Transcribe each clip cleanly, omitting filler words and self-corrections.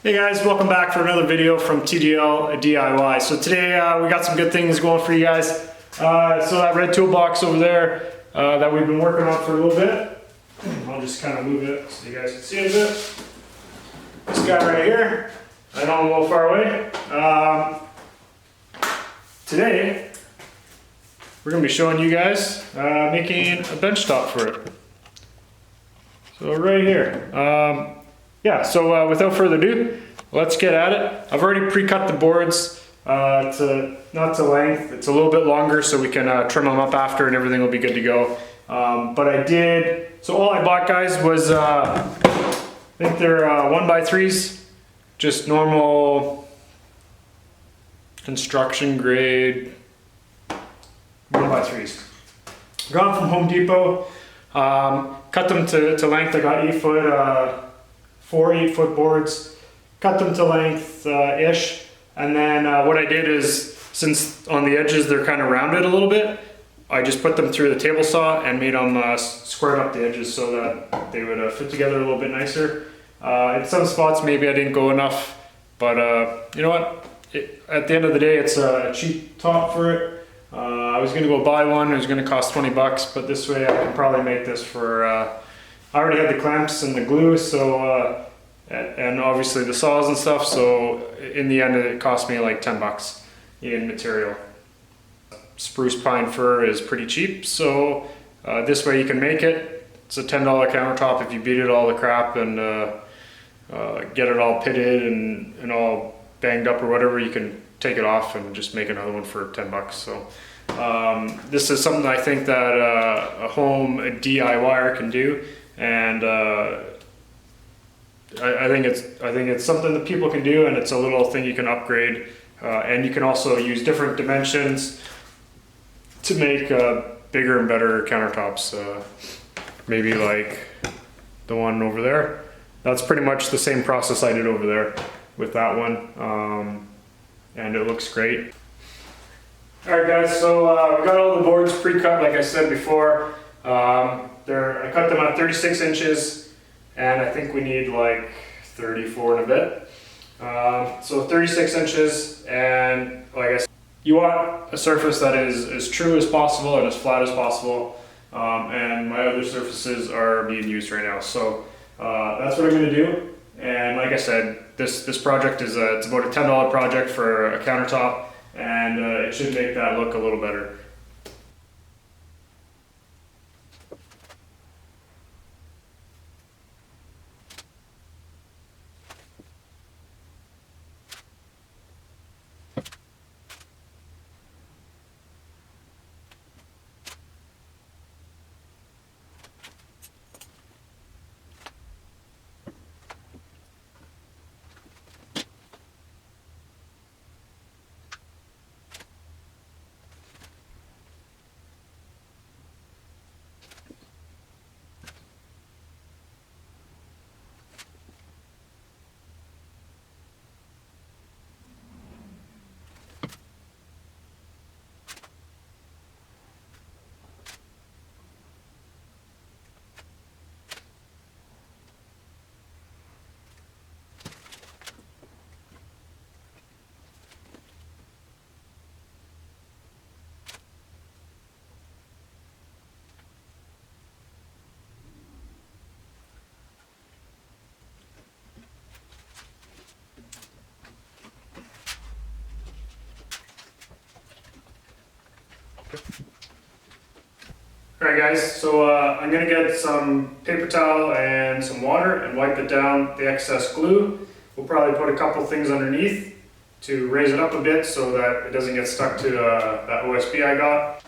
Hey guys, welcome back for another video from TGL DIY. So today we got some good things going for you guys. So that red toolbox over there that we've been working on for a little bit. I'll just kind of move it so you guys can see it a bit. This guy right here, I know I'm a little far away. Today we're going to be showing you guys making a bench top for it. So right here. Yeah, so without further ado, let's get at it. I've already pre-cut the boards not to length. It's a little bit longer so we can trim them up after and everything will be good to go. But I did, so all I bought, guys, was I think they're 1x3s, just normal construction grade 1x3s. Got them from Home Depot. Cut them to length. I got 4 8-foot boards, cut them to length ish, and then what I did is, since on the edges they're kind of rounded a little bit, I just put them through the table saw and made them squared up the edges so that they would fit together a little bit nicer. In some spots maybe I didn't go enough, but you know what, at the end of the day it's a cheap top for it. I was going to go buy one. It was going to cost 20 bucks, but this way I can probably make this for I already had the clamps and the glue, so and obviously the saws and stuff, so in the end it cost me like 10 bucks in material. Spruce pine fir is pretty cheap, so this way you can make it. It's a $10 countertop. If you beat it all the crap and get it all pitted and all banged up or whatever, you can take it off and just make another one for 10 bucks. So this is something I think that a DIYer can do. And I think it's something that people can do, and it's a little thing you can upgrade, and you can also use different dimensions to make bigger and better countertops. Maybe like the one over there. That's pretty much the same process I did over there with that one, and it looks great. All right, guys. So we got all the boards pre-cut, like I said before. I cut them at 36 inches, and I think we need like 34 and a bit. So 36 inches, and like I said, you want a surface that is as true as possible and as flat as possible. And my other surfaces are being used right now, so that's what I'm going to do. And like I said, this project is it's about a $10 project for a countertop, and it should make that look a little better. Alright guys, so I'm going to get some paper towel and some water and wipe it down the excess glue. We'll probably put a couple things underneath to raise it up a bit so that it doesn't get stuck to that OSB I got.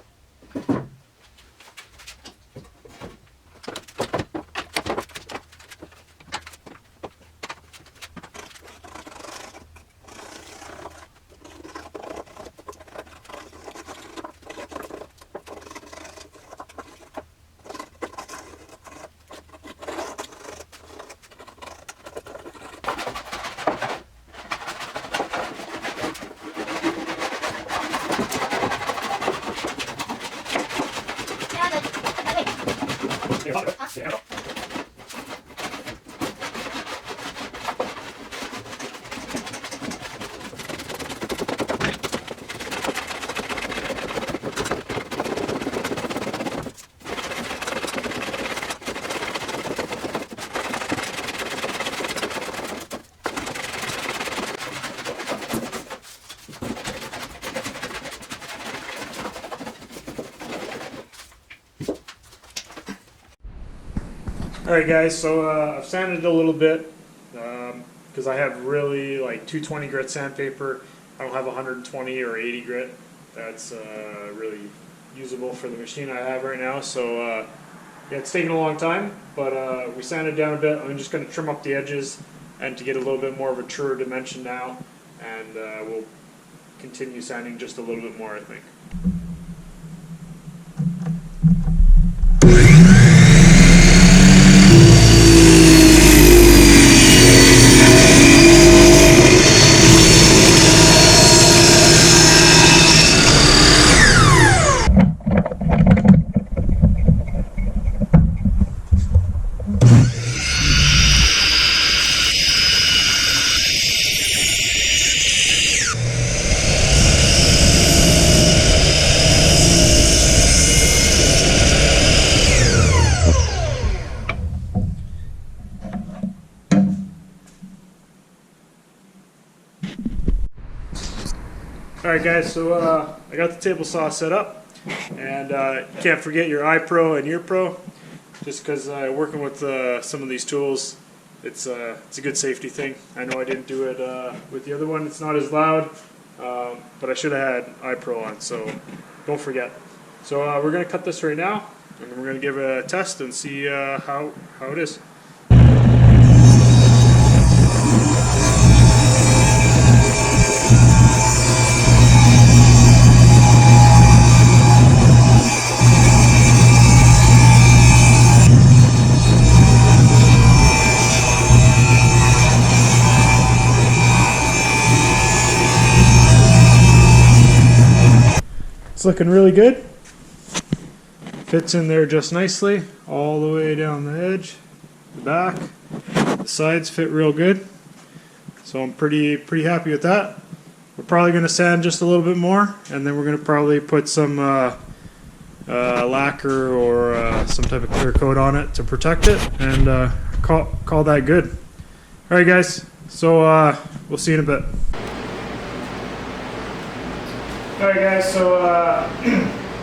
Alright guys, so I've sanded it a little bit because I have really like 220 grit sandpaper. I don't have 120 or 80 grit. That's really usable for the machine I have right now. So yeah, it's taken a long time, but we sanded down a bit. I'm just going to trim up the edges and to get a little bit more of a truer dimension now, and we'll continue sanding just a little bit more, I think. Alright guys, so I got the table saw set up, and you can't forget your eye pro and ear pro, just because working with some of these tools, it's a good safety thing. I know I didn't do it with the other one, it's not as loud, but I should have had eye pro on, so don't forget. So we're going to cut this right now, and we're going to give it a test and see how it is. It's looking really good. Fits in there just nicely, all the way down the edge, the back. The sides fit real good. So I'm pretty happy with that. We're probably going to sand just a little bit more, and then we're going to probably put some lacquer or some type of clear coat on it to protect it, and call that good. Alright guys, so we'll see you in a bit. Alright guys, so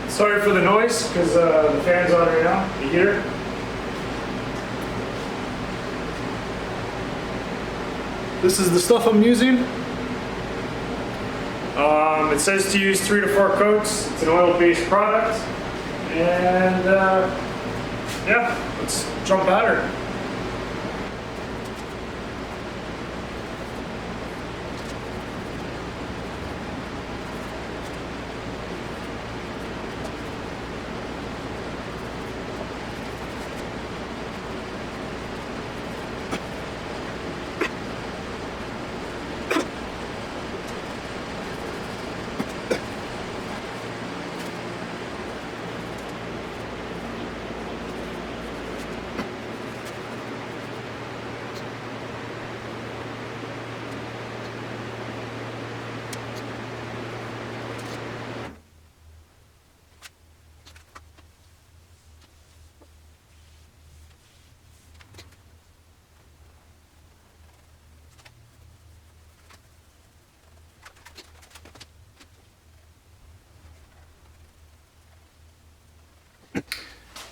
sorry for the noise, because the fan's on right now, the heater. This is the stuff I'm using. It says to use 3 to 4 coats. It's an oil-based product. And yeah, let's jump at her.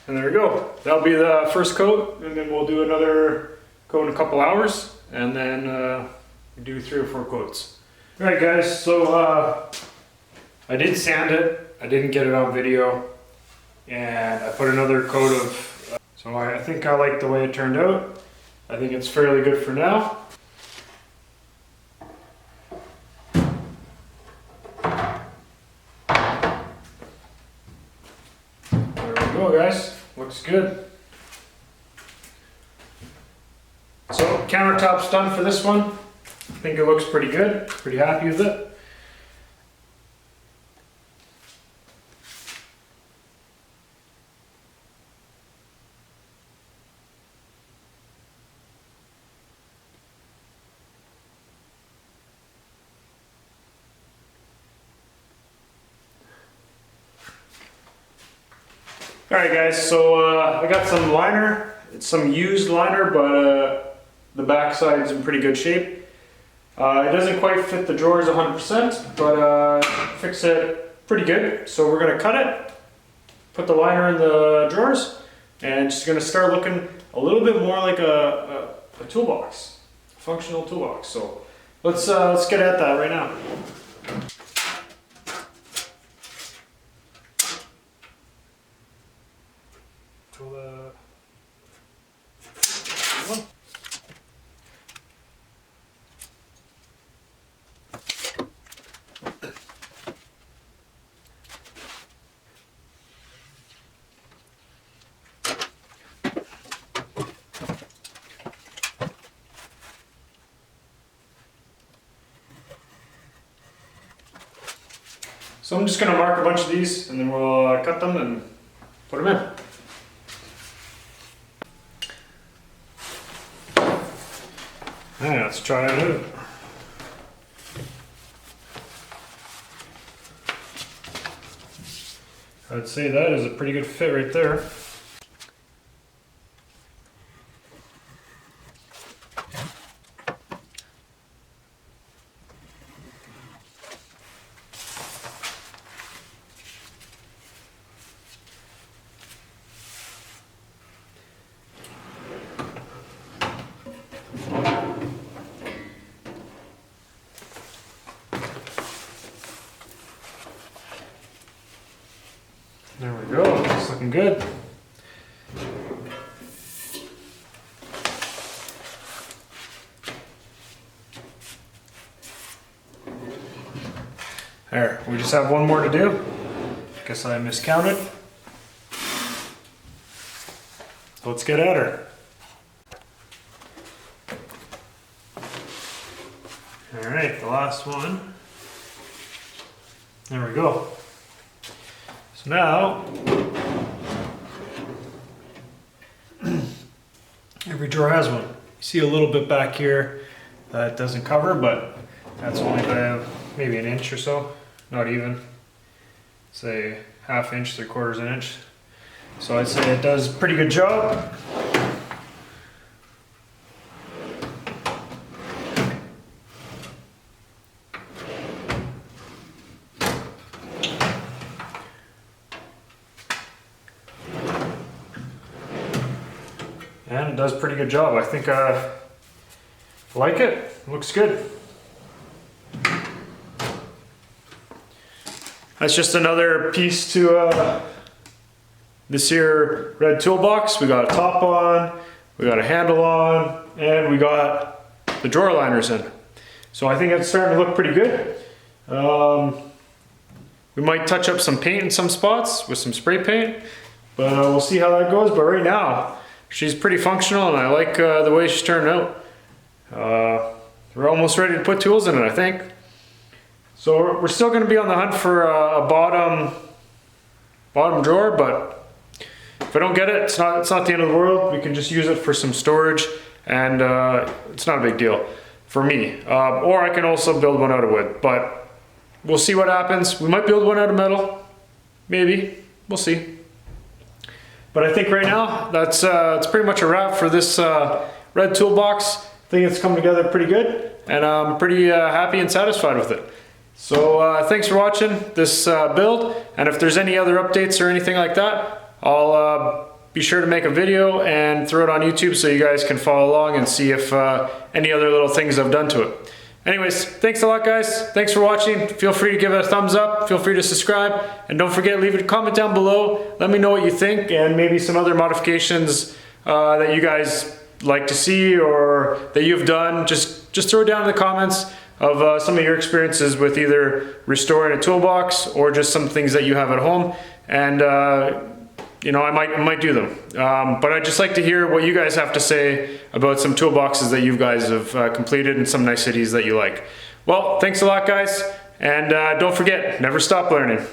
And there we go. That'll be the first coat, and then we'll do another coat in a couple hours, and then do 3 or 4 coats. Alright guys, so I did sand it. I didn't get it on video, and I put another coat of, so I think I like the way it turned out. I think it's fairly good for now. There we go guys. Looks good. So countertop's done for this one. I think it looks pretty good. Pretty happy with it. Alright guys, so I got some liner. It's some used liner, but the back side's in pretty good shape. It doesn't quite fit the drawers 100%, but fix it pretty good. So we're going to cut it, put the liner in the drawers, and just going to start looking a little bit more like a toolbox, a functional toolbox. So let's get at that right now. So I'm just going to mark a bunch of these and then we'll cut them and put them in. Alright, let's try it out. I'd say that is a pretty good fit right there. There we go, it's looking good. There, we just have one more to do. Guess I miscounted. So let's get at her. All right, the last one. There we go. So now, every drawer has one. You see a little bit back here that doesn't cover, but that's only by maybe an inch or so, not even. Say ½ inch, 3/4 inch. So I'd say it does a pretty good job. And it does a pretty good job. I think I like it. It looks good. That's just another piece to this here red toolbox. We got a top on, we got a handle on, and we got the drawer liners in. So I think it's starting to look pretty good. We might touch up some paint in some spots with some spray paint, but we'll see how that goes. But right now, she's pretty functional and I like the way she's turned out. We're almost ready to put tools in it, I think. So we're still going to be on the hunt for a bottom drawer, but if I don't get it, it's not the end of the world. We can just use it for some storage, and it's not a big deal for me. Or I can also build one out of wood, but we'll see what happens. We might build one out of metal, maybe. We'll see. But I think right now that's pretty much a wrap for this red toolbox. I think it's come together pretty good, and I'm pretty happy and satisfied with it. So thanks for watching this build, and if there's any other updates or anything like that, I'll be sure to make a video and throw it on YouTube so you guys can follow along and see if any other little things I've done to it. Anyways, thanks a lot guys, thanks for watching. Feel free to give it a thumbs up, feel free to subscribe, and don't forget, leave a comment down below. Let me know what you think and maybe some other modifications that you guys like to see or that you've done. Just throw it down in the comments of some of your experiences with either restoring a toolbox or just some things that you have at home, and you know, I might do them. But I'd just like to hear what you guys have to say about some toolboxes that you guys have completed and some niceties that you like. Well, thanks a lot guys, and don't forget, never stop learning.